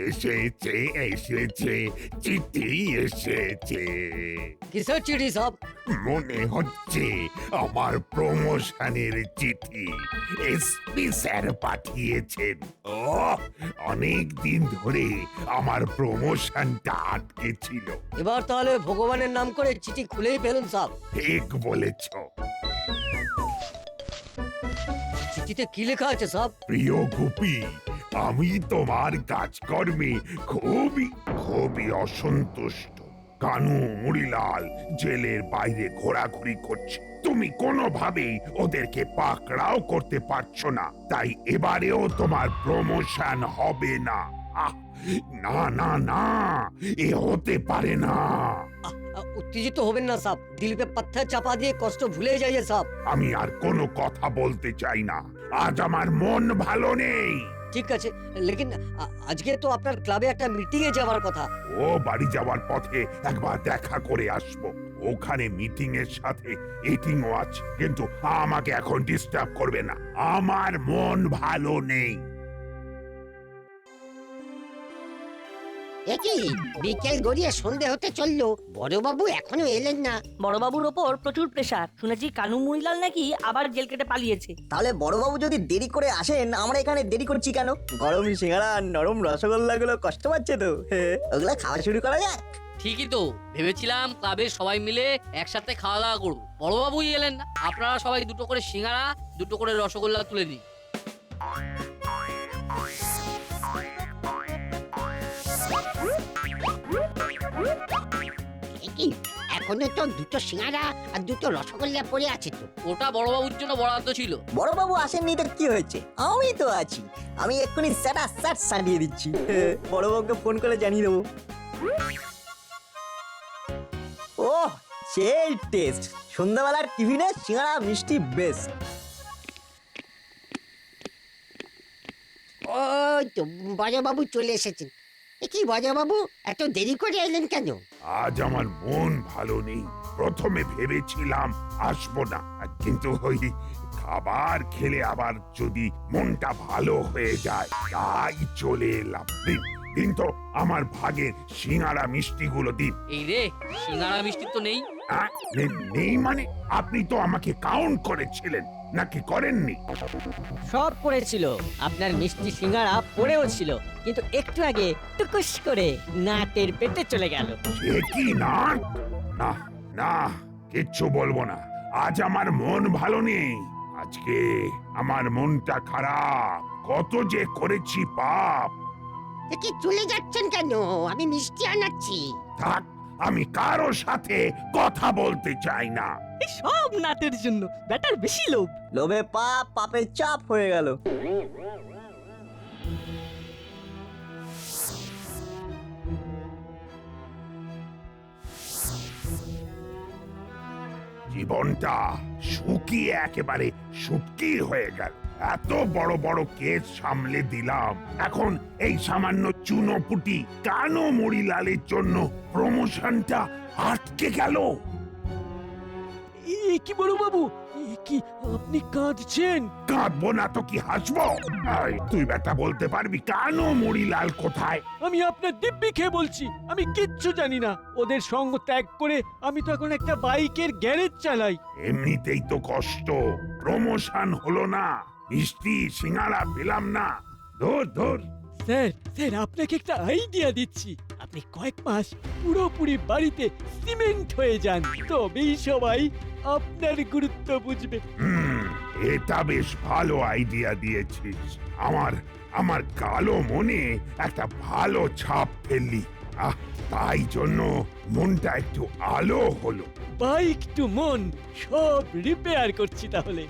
এসেছে এসেছে, চিঠি এসেছে। কিসের চিঠি সব? মনে হচ্ছে আমার প্রমোশনের চিঠি এসপি স্যার পাঠিয়েছেন। ও, অনেক দিন ধরে আমার প্রমোশনটা আটকে ছিল। এবার তাহলে ভগবানের নাম করে চিঠি খুলেই ফেলুন সব। ঠিক বলেছ। চিঠিতে কি লেখা আছে সব? প্রিয় গুপি, আমি তোমার কাজকর্মে খুবই খুবই অসন্তুষ্ট। কানু মুড়িলাল জেলের বাইরে ঘোরাঘুরি করছে, তুমি কোনোভাবেই ওদেরকে পাকড়াও করতে পারছো না, তাই এবারেও তোমার প্রমোশন হবে না। আহ, না না না, এ হতে পারে না। উত্তেজিত হবেন না সাব, দিল পে পাথর চাপা দিয়ে কষ্ট ভুলে যাইয়ে সাব। আমি আর কোনো কথা বলতে চাই না, আজ আমার মন ভালো নেই। ঠিক আছে, লেকিন আজকে তো আপনার ক্লাবে একটা মিটিং এ যাওয়ার কথা। ও বাড়ি যাওয়ার পথে একবার দেখা করে আসবো। ওখানে মিটিং এর সাথে এটিংও আছে, কিন্তু আমাকে এখন ডিস্টার্ব করবে না, আমার মন ভালো নেই। একই বিকেল গড়িয়ে সন্ধে হতে চললো, বড়বাবু এখনো এলেন না। বড়বাবুর ওপর প্রচুর প্রেসার, শুনেছি কানু মুড়িলাল নাকি আবার জেল কেটে পালিয়েছে। তাহলে বড়বাবু যদি দেরি করে আসেন, আমরা এখানে দেরি করছি কেন? গরম সিঙ্গারা নরম রসগোল্লা গুলো কষ্ট পাচ্ছে তো, ওগুলা খাওয়া শুরু করা যাক। ঠিকই তো ভেবেছিলাম ক্লাবের সবাই মিলে একসাথে খাওয়া দাওয়া করবো, বড়বাবুই এলেন না। আপনারা সবাই দুটো করে সিঙ্গারা, দুটো করে রসগোল্লা তুলে দিন। একই এখনো তো দুটো সিঙ্গারা আর দুটো রসগোল্লা পড়ে আছে তো। ওটা বড়বাবুর জন্য বরাদ্দ ছিল। বড়বাবু আসেননি তো কি হয়েছে, আমি তো আছি। আমি এক্ষুনি স্যাট সারিয়ে দিচ্ছি। বড়বাবুকে ফোন করে জানিয়ে দেবো। ওহ, সেই টেস্ট! সন্ধ্যাবেলার টিফিনে সিঙ্গারা মিষ্টি বেস্ট। ওই তো বড়বাবু চলে এসেছেন। একই বড়বাবু এত দেরি করে এলেন কেন? আজ আমার মন ভালো নেই। প্রথমে ভেবেছিলাম আসবো না, কিন্তু ওই খাবার খেলে আবার যদি মনটা ভালো হয়ে যায়, তাই চলে এলাম। দিন দিন তো আমার ভাগের সিঙ্গারা মিষ্টিগুলো দিন। এই রে, সিঙ্গারা মিষ্টি তো নেই। নেই মানে? আপনি তো আমাকে কাউন্ট করেছিলেন, নাকি করেননি? সব পড়েছিল, আপনার মিষ্টি সিঙ্গারা পড়েও ছিল, কিন্তু একটু আগে টুকুস করে নাটের পেটে চলে গেল। সে কি নাট? না না, কিচ্ছু বলবো না। আজ আমার মন ভালো নেই। আজকে আমার মনটা খারাপ, কত যে করেছি পাপ। একই চলে যাচ্ছেন কেন? আমি মিষ্টি আনাচ্ছি। থাক, আমি কারো সাথে কথা বলতে চাই না। এই সব নাটের জন্য, ব্যাটার বেশি লোভ। লোভে পাপ, পাপে চাপ হয়ে গেল। জীবনটা শুকিয়ে একেবারে শুটকি হয়ে গেল। এত বড় বড় কেস সামলে দিলাম, এখন এই সামান্য চুনোপুটি কানো মরিলালের জন্য প্রমোশনটা আটকে গেল। কি বড় বাবু, কি আপনি কাঁদছেন? কাঁদবো না তো কি হাসবো? এই, তুই বেটা বলতে পারবি কানো মরিলাল কোথায়? আমি আপনার দিব্যি খেয়ে বলছি, আমি কিচ্ছু জানি না। ওদের সঙ্গ ত্যাগ করে আমি তো এখন একটা বাইকের গ্যারেজ চালাই। এমনিতেই তো কষ্ট, প্রমোশন হলো না, মিষ্টি সিঙ্গারা পেলাম না। ধর ধর। স্যার আপনাকে একটা আইডিয়া দিচ্ছি। আপনি কয়েক মাস পুরোপুরি বাড়িতে সিমেন্ট হয়ে যান, তবেই সবাই আপনার গুরুত্ব বুঝবে। এটা বেশ ভালো আইডিয়া দিয়েছিস। আমার আমার কালো মনে একটা ভালো ছাপ ফেললি। তাই জন্য মনটা একটু আলো হলো। বাইক টু মন সব রিপেয়ার করছি তাহলে।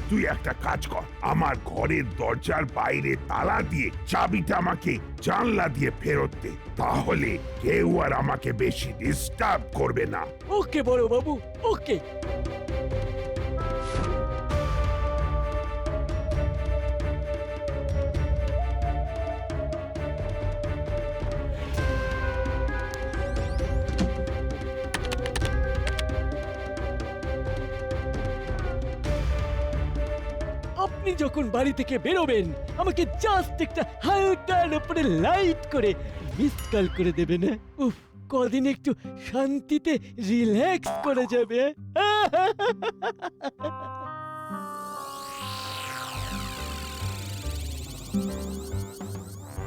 তুই একটা কাজ কর, আমার ঘরের দরজার বাইরে তালা দিয়ে চাবিটা আমাকে জানলা দিয়ে ফেরত দে, তাহলে কেউ আর আমাকে বেশি ডিস্টার্ব করবে না। ওকে বড় বাবু, ওকে। আপনি আপনি যখন বাড়ি থেকে বেরোবেন আমাকে জাস্ট একটা হালকার উপরে লাইট করে মিস কল করে দেবেন। উফ, কদিন একটু শান্তিতে রিল্যাক্স করে যাবে।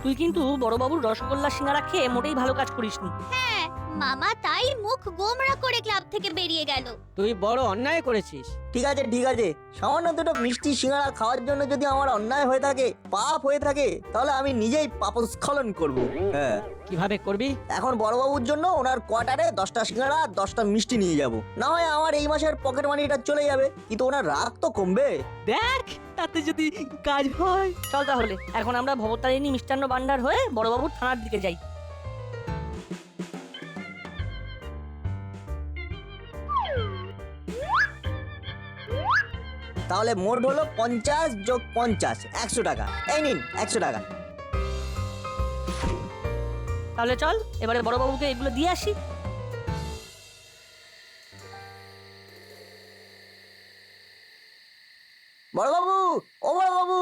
তুই কিন্তু বড়বাবুর রসগোল্লা সিঙ্গারা খেয়ে মোটেই ভালো কাজ করিসনি। হ্যাঁ মামা তাই মুখ গোমড়া করে ক্লাব থেকে বেরিয়ে গেল। তুই বড় অন্যায় করেছিস। ঠিক আছে ঠিক আছে, সামান্য দুটো মিষ্টি সিঙ্গারা খাওয়ার জন্য যদি আমার অন্যায় হয়ে থাকে, পাপ হয়ে থাকে, তাহলে আমি নিজেই পাপস্খলন করব। হ্যাঁ, কিভাবে করবি? এখন বড়বাবুর জন্য ওনার কোয়ার্টারে 10টা সিঙ্গারা আর 10টা মিষ্টি নিয়ে যাব। না হয় আমার এই মাসের পকেট মানিটা চলে যাবে, কিন্তু ওনার রাগ তো কমবে। দেখ তাতে যদি কাজ হয়। চল তাহলে এখন আমরা ভবতারিণী মিষ্টান্ন ভান্ডার হয়ে বড়বাবুর থানার দিকে যাই। তাহলে মোট হলো 50 যোগ 50, 100 টাকা। এই নিন 100 টাকা। তাহলে চল এবারে বড়বাবুকে এগুলো দিয়ে আসি। বড়বাবু, ও বড়বাবু,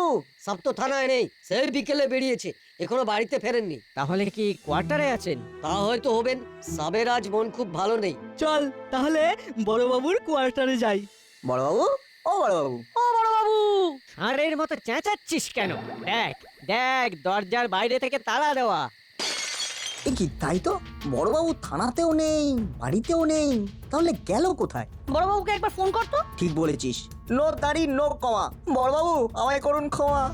সব তো থানায় নেই, সেই বিকেলে বেরিয়েছে, এখনো বাড়িতে ফেরেননি। তাহলে কি কোয়ার্টারে আছেন? তা হয়তো হবেন, সাবের আজ মন খুব ভালো নেই। চল তাহলে বড়বাবুর কোয়ার্টারে যাই। বড়বাবু, ও বড়বাবু। ও বড়বাবু, ষাঁড়ের মতো চেঁচাচ্ছিস কেন? দেখ দেখ, দরজার বাইরে থেকে তালা দেওয়া। এ কি, তাই তো, বড়বাবু থানাতেও নেই, বাড়িতেও নেই, তাহলে গেল কোথায়? বড়বাবুকে একবার ফোন কর তো। ঠিক বলেছিস, নো দাড়ি নো ক্ষমা। বড়বাবু আমায় করুন ক্ষমা।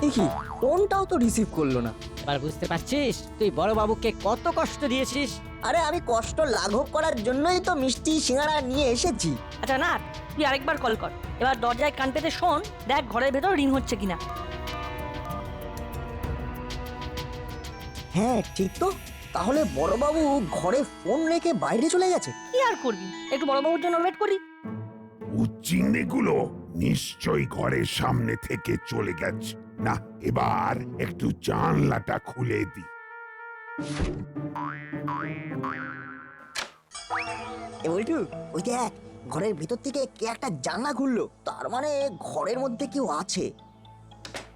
এ কি, ফোনটাও তো রিসিভ করলো না। এবার বুঝতে পারছিস তুই বড় বাবুকে কত কষ্ট দিয়েছিস? আরে আমি কষ্ট লাঘব করার জন্যই তো মিষ্টি সিঙ্গারা নিয়ে এসেছি। আচ্ছা না, তুই আরেকবার কল কর। এবার দরজায় কান পেতে শোন, দেখ ঘরের ভেতর রিং হচ্ছে কিনা। হ্যাঁ ঠিক তো, তাহলে বড়বাবু ঘরে ফোন রেখে বাইরে চলে গেছে। কি আর করবি, একটু বড়বাবুর জন্য ওয়েট করি। উচ্চিংড়িগুলো নিশ্চয়ই ঘরের সামনে থেকে চলে গেছে। না, এবার একটু জানলাটা খুলে দি। এ বলটু, ওই দেখ ঘরের ভিতর থেকে কে একটা জানলা খুললো, তার মানে ঘরের মধ্যে কেউ আছে।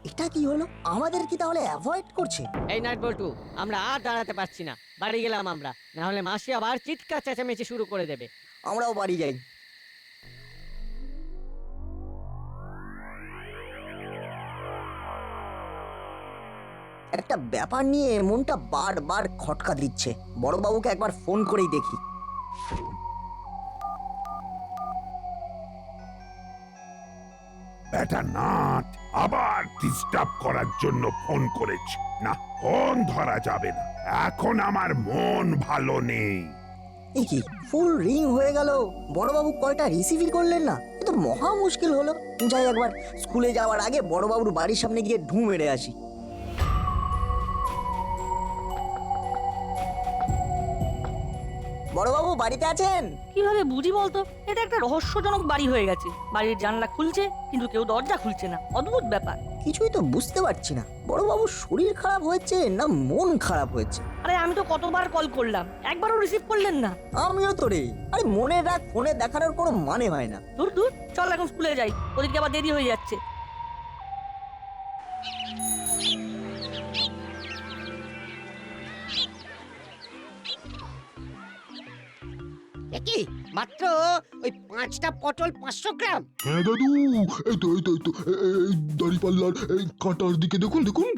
এটা কি হলো, আমাদের কি তাহলে অ্যাভয়েড করছে? এই নাট বল্টু, আমরা আর দাঁড়াতে পারছি না, বাড়ি গেলাম আমরা, না হলে মাসি আবার চিৎকার চেঁচামেচি শুরু করে দেবে। আমরাও বাড়ি যাই। একটা ব্যাপার নিয়ে মনটা বারবার খটকা দিচ্ছে। বড়বাবুকে একবার ফোন করেই দেখি। বেটা নাট আবার ডিস্টার্ব করার জন্য ফোন করেছে। না, ফোন ধরা যাবে না, এখন আমার মন ভালো নেই। এই কি, ফুল রিং হয়ে গেল, বড়বাবু কলটা রিসিভই করলেন না। এ তো মহা মুশকিল হলো। যাই একবার স্কুলে যাওয়ার আগে বড়বাবুর বাড়ির সামনে গিয়ে ঢু মেরে আসি। বড়বাবু বাড়িতে আছেন? কিভাবে বুঝি বলতো, এটা একটা রহস্যজনক বাড়ি হয়ে গেছে। বাড়ির জানলা খুলছে কিন্তু কেউ দরজা খুলছে না, অদ্ভুত ব্যাপার। কিছুই তো বুঝতে পারছি না, বড়বাবুর শরীর খারাপ হয়েছে না মন খারাপ হয়েছে। আরে আমি তো কতবার কল করলাম, একবারও রিসিভ করলেন না। আমিও তো রে, আরে মনের রাগ ফোনে দেখানোর কোনো মানে হয় না। দূর দূর, চল এখন স্কুলে যাই, ওদিকে আবার দেরি হয়ে যাচ্ছে। কি মাত্র ওই 5টা পটল 500 গ্রাম? হ্যাঁ দাদু, এই তো এই তো এই তো এই দাড়িপাল্লার এই কাঁটার দিকে দেখুন দেখুন।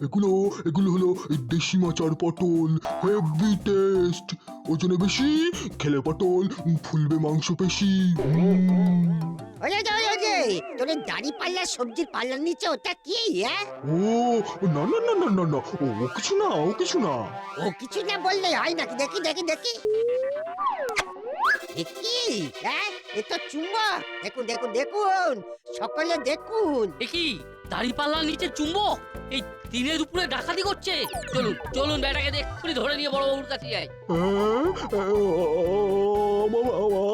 এগুলো এগুলো হলো এই দেশি মাচার পটল, হেভি টেস্ট, ওজনে বেশি, খেলে পটল ফুলবে মাংস পেশি। ওই যে তোর দাড়ি পাল্লা সবজির পাল্লার নিচে ওটা কি? হ্যাঁ, ও না না না না না না, ও কিছু না, ও কিছু না। ও কিছু না বললে হয় নাকি? দেখি দেখি দেখি দেখি। হ্যাঁ, এ তো চুম্বক। দেখুন দেখুন দেখুন, সকলে দেখুন। দেখি দাড়িপাল্লার নিচে চুম্বক, এই দিনের উপরে ডাকাতি করছে। চলুন চলুন, বেটাকে দেখুন ধরে নিয়ে বড়বাবুর কাছে যাই।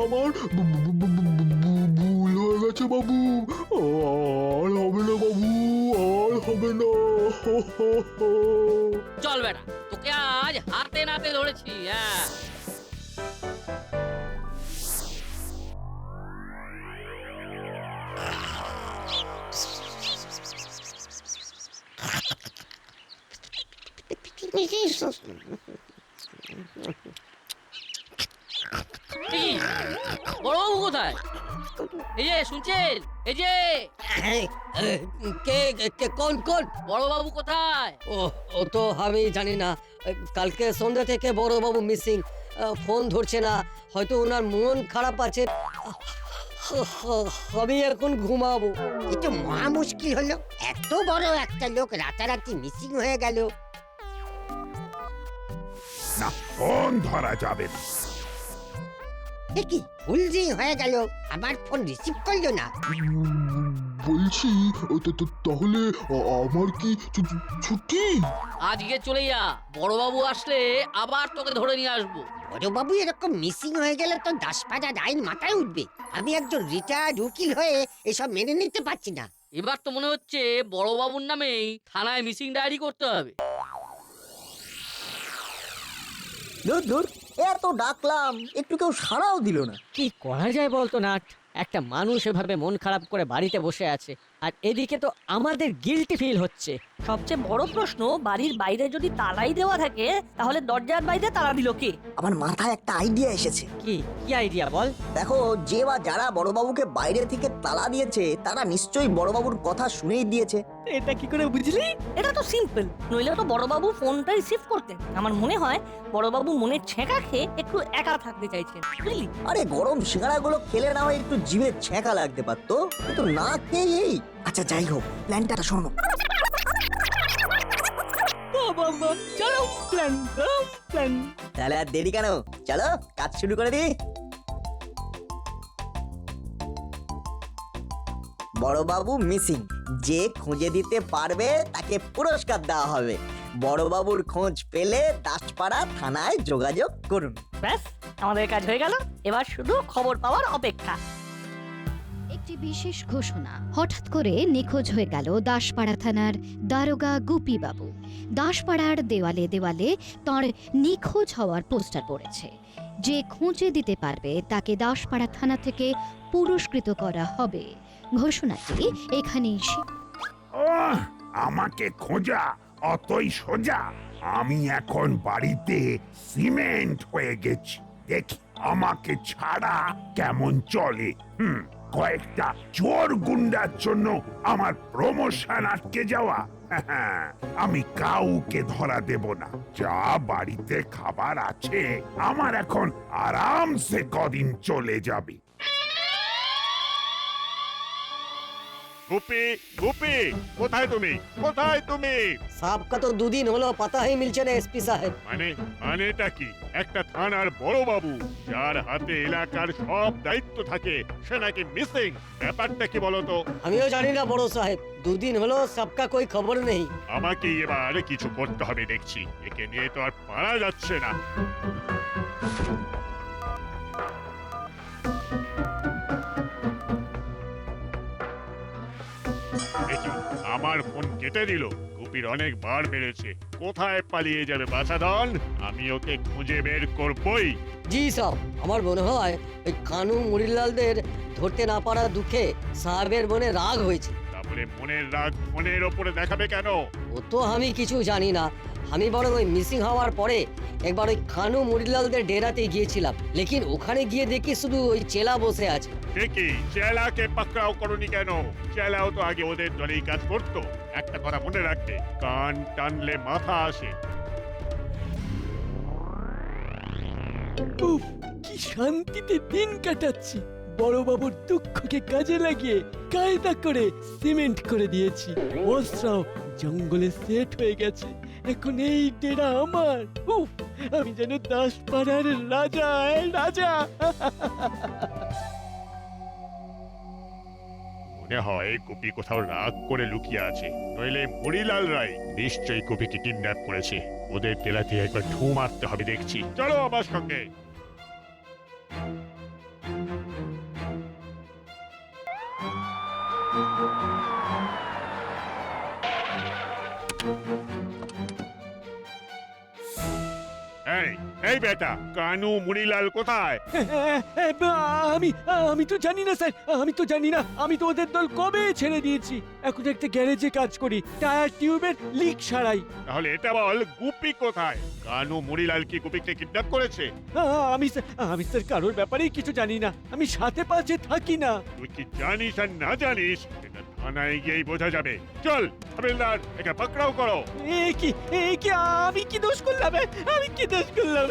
আমার ভুল হয়ে গেছে বাবু, আর হবে না বাবু, আর হবে না। চল বেটা, তোকে আজ হাতে নাতে ধরেছি, হ্যাঁ। এই, বড়বাবু কোথায়? এই যে শুনছেন, এই যে কে কে কোন কোন বড়বাবু কোথায়? ও তো আমি জানি না। কালকে সন্ধ্যা থেকে বড়বাবু মিসিং, ফোন ধরছে না, হয়তো ওনার মন খারাপ আছে। আমি এখন ঘুমাবো। এ তো মহা মুশকিল হলো, এত বড় একটা লোক রাতারাতি মিসিং হয়ে গেল। না, ফোন ধরা যাবে না। এ কি ভুল যে হয়ে গেল, আমার ফোন রিসিভ করলো না। বলছি তাহলে আমার কি ছুটি? আজকে চলে যা, বড়বাবু আসলে আবার তোকে ধরে নিয়ে আসবো। বড়বাবু এরকম মিসিং হয়ে গেলে তো দাসপাড়ার আইন মাথায় উঠবে। আমি একজন রিটায়ার্ড উকিল হয়ে এসব মেনে নিতে পারছি না। এবার তো মনে হচ্ছে বড়বাবুর নামেই থানায় মিসিং ডায়েরি করতে হবে। দূর দূর, এত ডাকলাম একটু কেউ সাড়াও দিল না। কি করা যায় বলতো নাট? একটা মানুষ এভাবে মন খারাপ করে বাড়িতে বসে আছে, আর এদিকে তো আমাদের গিল্টি ফিল হচ্ছে। সবচেয়ে বড় প্রশ্ন, বাড়ির বাইরে যদি তালাই দেওয়া থাকে তাহলে দরজার বাইরে তালা দিল কে? আমার মাথায় একটা আইডিয়া এসেছে। কি কি আইডিয়া বল? দেখো, যে বা যারা বড়বাবুকে বাইরে থেকে তালা দিয়েছে তারা নিশ্চয়ই বড়বাবুর কথা শুনেই দিয়েছে। এটা কি করে বুঝলি? এটা তো সিম্পল, নইলে তো বড়বাবু ফোনটা রিসিভ করতেন। আমার মনে হয় বড়বাবু মনের ছেঁকা খেয়ে একটু একা থাকতে চাইছেন, বুঝলি? আরে গরম সিঙ্গাড়াগুলো খেলে না হয় একটু জিভে ছ্যাঁকা লাগতে পারতো, কিন্তু না খেয়েই। আচ্ছা যাই হোক, প্ল্যানটা শোনো। বাবা চলো প্ল্যান প্ল্যান। তাহলে আর দেরি কেন, চলো কাজ শুরু করে দিই। বড়বাবু মিসিং, যে খুঁজে দিতে পারবে তাকে পুরস্কার দেওয়া হবে। বড়বাবুর খোঁজ পেলে দাসপাড়া থানায় যোগাযোগ করুন। ব্যাস, আমাদের কাজ হয়ে গেল। এবার শুধু খবর পাওয়ার অপেক্ষা। একটি বিশেষ ঘোষণা, হঠাৎ করে নিখোঁজ হয়ে গেল দাসপাড়া থানার দারোগা গুপি বাবু। দাসপাড়ার দেওয়ালে দেওয়ালে তাঁর নিখোঁজ হওয়ার পোস্টার পড়েছে। যে খুঁজে দিতে পারবে তাকে দাসপাড়া থানা থেকে পুরস্কৃত করা হবে। ঘোষণাটি এখানেই আমাকে খোঁজা অতই সোজা। আমি এখন বাড়িতে সিমেন্ট হয়ে গেছি। দেখি আমাকে ছাড়া কেমন চলে। কয়েকটা চোর গুন্ডার জন্য আমার প্রমোশন আটকে যাওয়া। আমি কাউকে ধরা দেব না। যা বাড়িতে খাবার আছে আমার এখন আরামসে কদিন চলে যাবে। গুপি গুপি, কোথায় তুমি? কোথায় তুমি? সাহব কা তো দুদিন হলো পাতা হি মিলছে না এসপি সাহেব। মানেটা কি? একটা থানার বড় বাবু যার হাতে এলাকার সব দায়িত্ব থাকে, সে নাকি মিসিং। ব্যাপারটা কি বলতো? আমিও জানি না বড় সাহেব, দুদিন হলো সবকা কোই খবর নেই। আমাকে এবার কিছু করতে হবে দেখছি। একে নিয়ে তো আর পারা যাচ্ছে না। দেখি, আমার ফোন কেটে দিল। গুপির অনেক বার বেড়েছে। কোথায় পালিয়ে যাবে বাছাধন? আমি ওকে খুঁজে বের করবই। জি সাহেব, আমার মনে হয় ওই কানু মুড়িলালদের ধরতে না পারা দুঃখে সাহেবের মনে রাগ হয়েছে। তাহলে মনের রাগ ফোনের ওপরে দেখাবে কেন? ও তো আমি কিছু জানি না। আমি বরং ওই মিসিং হওয়ার পরে একবার ওই কানু মুড়িলালদের ডেরাতে গিয়েছিলাম, লেকিন ওখানে গিয়ে দেখি শুধু ওই চেলা বসে আছে। ঠিকই, চেলাকে পাকড়াও করনি কেন? চেলাও তো আগে ওদের দলেই কাজ করতো। একটা কথা মনে রাখবে, কান টানলে মাথা আসে। উফ, কি শান্তিতে দিন কাটাচ্ছি। বড়বাবুর দুঃখকে কাজে লাগিয়ে কায়দা করে সিমেন্ট করে দিয়েছি। বসরাও জঙ্গলে সেট হয়ে গেছে। এখন এই ডেরা আমার। উফ, আমি যেন দাসপাড়ার রাজা রাজা। মনে হয় গুপি কোথাও রাগ করে লুকিয়ে আছে, নইলে মরিলাল রায় নিশ্চয়ই গুপিকে কিডন্যাপ করেছে। ওদের তেলাতে একবার ঢু মারতে হবে দেখছি। চলো আমার সঙ্গে। এই এই বেটা, কানু মুড়িলাল কোথায়? আমি আমি তো জানি না স্যার, আমি তো জানি না। আমি তো ওদের দল কবে ছেড়ে দিয়েছি। এখন একটা গ্যারেজে কাজ করি, টায়ার টিউবের লিক সারাই। তাহলে এটা বল, গুপি কোথায়? কানু মুড়িলাল কি গুপিকে কিডন্যাপ করেছে? আমি স্যার কারোর ব্যাপারেই কিছু জানি না। আমি সাথে পাশে থাকি না। তুই কি জানিস আর না জানিস এটা থানায় গিয়েই বোঝা যাবে। চল হাবিলদার, একে পাকড়াও করো। এ কি আমি কি দোষ করলাম? আমি কি দোষ করলাম?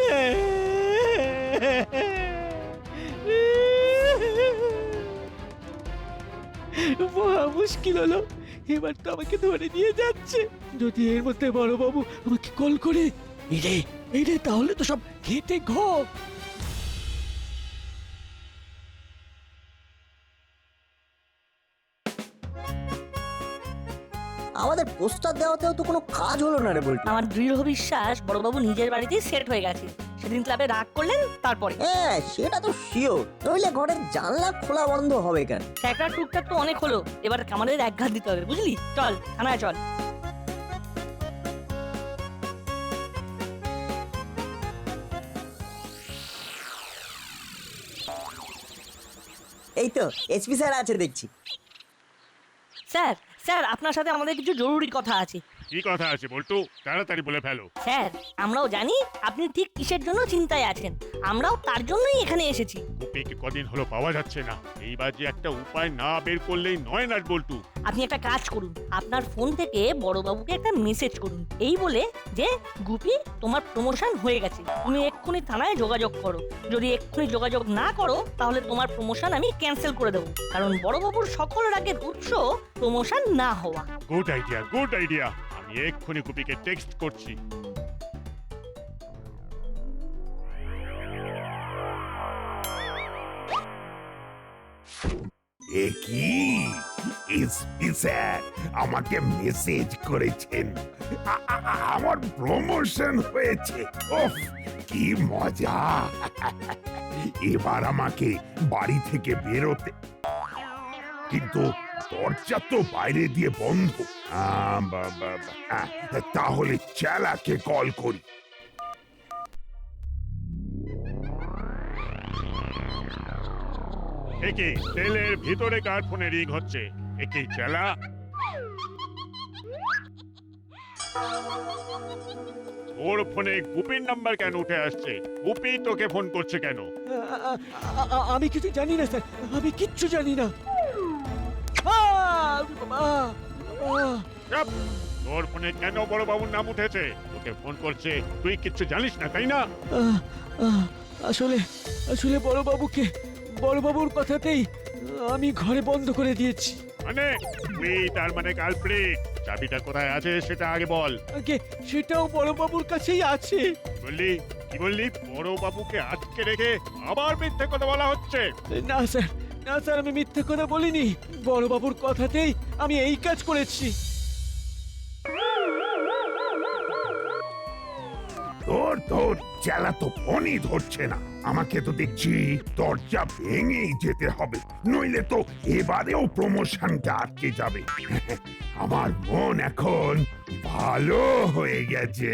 মহা মুশকিল হলো। এবার তো আমাকে ধরে নিয়ে যাচ্ছে। যদি এর মধ্যে বড়বাবু আমাকে কল করে, এই রে তাহলে তো সব ঘেটে ঘ। আমাদের পোস্টার দেওয়াতেও তো কোনো কাজ হলো না রে বলটু। আমার দৃঢ় বিশ্বাস বড়বাবু নিজের বাড়িতেই সেট হয়ে গেছে। সেদিন ক্লাবে রাগ করলেন তারপরে। হ্যাঁ সেটা তো শিওর, নইলে ঘরের জানলা খোলা বন্ধ হবে কেন? একটা টুকটাক তো অনেক হলো, এবার আমাদের এক ঘাত দিতে হবে, বুঝলি? চল থানায় চল। এই তো এসপি স্যার আছে দেখছি। স্যার স্যার আপনার সাথে আমাদের কিছু জরুরি কথা আছে। কি কথা আছে বলটু? তাড়াতাড়ি বলে ফেলো। স্যার আমরাও জানি আপনি ঠিক কিসের জন্য চিন্তায় আছেন, আমরাও তার জন্যই এখানে এসেছি। গুপিকে কদিন হলো পাওয়া যাচ্ছে না। এইবার যে একটা উপায় না বের করলেই নয় না বলটু। আপনি একটা কাজ করুন, আপনার ফোন থেকে বড়বাবুকে একটা মেসেজ করুন, এই বলে যে গুপি তোমার প্রমোশন হয়ে গেছে, তুমি এক্ষুনি থানায় যোগাযোগ করো। যদি এক্ষুনি যোগাযোগ না করো তাহলে তোমার প্রমোশন আমি ক্যান্সেল করে দেবো, কারণ বড়বাবুর সকল রাগের উৎস প্রমোশন না হওয়া। Good idea, good idea. আমি এক্ষুনি গুপিকে টেক্সট করছি। এ কি এসপি স্যার আমাকে মেসেজ করেছেন? আমার প্রমোশন হয়েছে। ওফ কি মজা! এবার আমাকে বাড়ি থেকে বেরোতে, কিন্তু দরজা তো বাইরে দিয়ে বন্ধ। তাহলে চেলাকে কল করি। একে তেলের ভিতরে কার ফোনে রিং হচ্ছে? একে চেলা? ওর ফোনে গুপির নাম্বার কেন উঠে আসছে? গুপি তোকে ফোন করছে কেন? আমি কিছু জানি না স্যার, আমি কিচ্ছু জানি না। চাপ! তোর ফোনে কেন বড় বাবুর নাম উঠেছে? তোকে ফোন করছে, তুই কিচ্ছু জানিস না তাই না? আসলে বড়বাবুর কথাতেই আমি ঘরে বন্ধ করে দিয়েছি। মানে তুই তার মানে কালপ্রিট। চাবিটা কোথায় আছে সেটা আগে বল। আগে সেটাও বড়বাবুর কাছেই আছে। বললি কি বললি? বড় বাবুকে আটকে রেখে আবার মিথ্যে কথা বলা হচ্ছে? না স্যার আমি মিথ্যে কথা বলিনি। বড়বাবুর কথাতেই আমি এই কাজ করেছি। তোর চেলা তো ফোনই ধরছে না। আমাকে তো দেখছি দরজা ভেঙেই যেতে হবে, নইলে তো এবারেও প্রমোশনটা আটকে যাবে। আমার মন এখন ভালো হয়ে গেছে।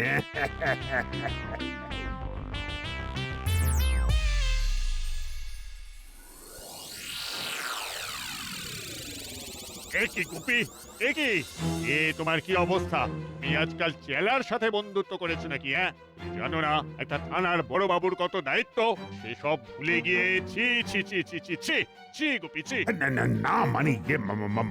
এ কি গুপি, এ কি? এ তোমার কি অবস্থা? তুমি আজকাল চেলার সাথে বন্ধুত্ব করেছো নাকি? হ্যাঁ, জানো না একটা থানার বড় বাবুর কত দায়িত্ব? সেসব ভুলে গিয়ে ছি ছি ছি ছি ছি ছি ছি গুপি ছি। না মানে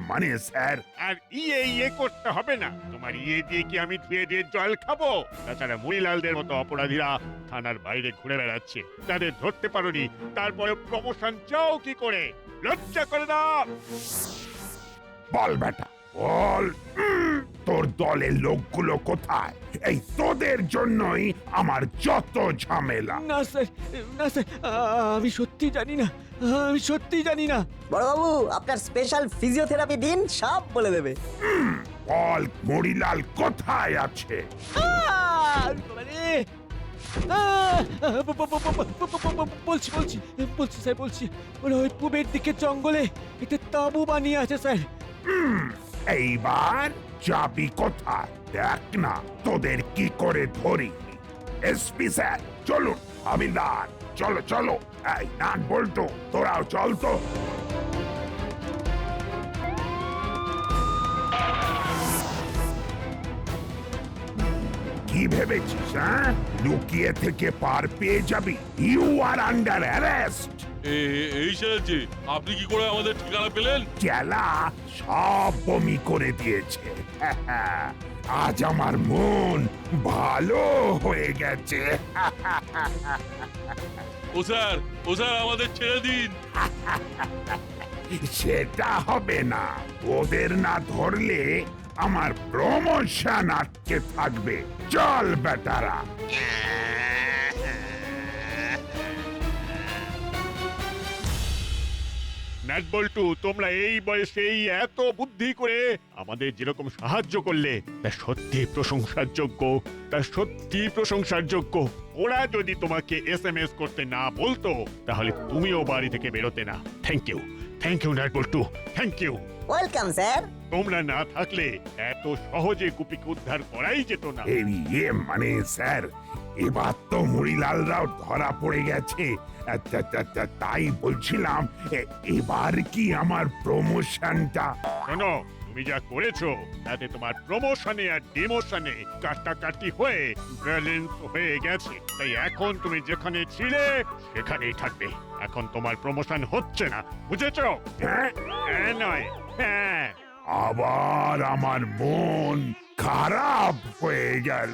মানে স্যার, আর ইয়ে করতে হবে না। তোমার ইয়ে দিয়ে কি আমি ধুয়ে দিয়ে জল খাবো? তাছাড়া মুড়িলালদের মতো অপরাধীরা থানার বাইরে ঘুরে বেড়াচ্ছে, তাদের ধরতে পারোনি, তারপরে প্রমোশন চাও কি করে? লজ্জা করে না? বল বেটা বল, তোর দলের লোকগুলো কোথায়? এই তোদের জন্যই আমার যত ঝামেলা। না স্যার আমি সত্যি জানি না। বড়বাবু আপনার স্পেশাল ফিজিওথেরাপি দিন, সব বলে দেবে। বল মরিলাল কোথায় আছে? বলছি স্যার ওরা ওই পূবের দিকে জঙ্গলে একটা তাঁবু বানিয়ে আছে স্যার। এইবার যাবি কোথায়? দেখ না তোদের কি করে ধরি। এসপি স্যার চলুন। হাবিলদার চলো চলো। এই নাট বল্টু তোরাও চল তো। কি ভেবেছিস হ্যাঁ? লুকিয়ে থেকে পার পেয়ে যাবি? You are under arrest. এই সেরেছে, আপনি কি করে আমাদের ঠিকানা পেলেন? চেলা সব বমি করে দিয়েছে। আজ আমার মন ভালো হয়ে গেছে। ও স্যার আমাদের ছেড়ে দিন। সেটা হবে না। ওদের না ধরলে আমার প্রমোশন আটকে থাকবে। চল বেটারা। নাট বল্টু, তোমরা এই বয়সেই এত বুদ্ধি করে আমাদের যেরকম সাহায্য করলে তা সত্যি প্রশংসার যোগ্য, তা সত্যি প্রশংসার যোগ্য। ওরা যদি তোমাকে এসএমএস করতে না বলতো তাহলে তুমিও বাড়ি থেকে বেরোতে না। Thank you Nut Boltu, thank you. Welcome sir. তোমরা না থাকলে এত সহজে গুপিকে উদ্ধার করাই যেত না। মানে স্যার, এবার তো মুড়িলালরাও ধরা পড়ে গেছে। তাই বলছিলাম এবার কি আমার প্রমোশনটা? শোনো, তুমি যা করেছো তাতে তোমার প্রমোশনে আর ডিমোশনে কাটাকাটি হয়ে ব্যালেন্স হয়ে গেছে। তাই এখন তুমি যেখানে ছিলে সেখানেই থাকবে। এখন তোমার প্রমোশন হচ্ছে না, বুঝেছো? হ্যাঁ? হ্যাঁ নয় হ্যাঁ। আবার আমার মন খারাপ হয়ে গেল।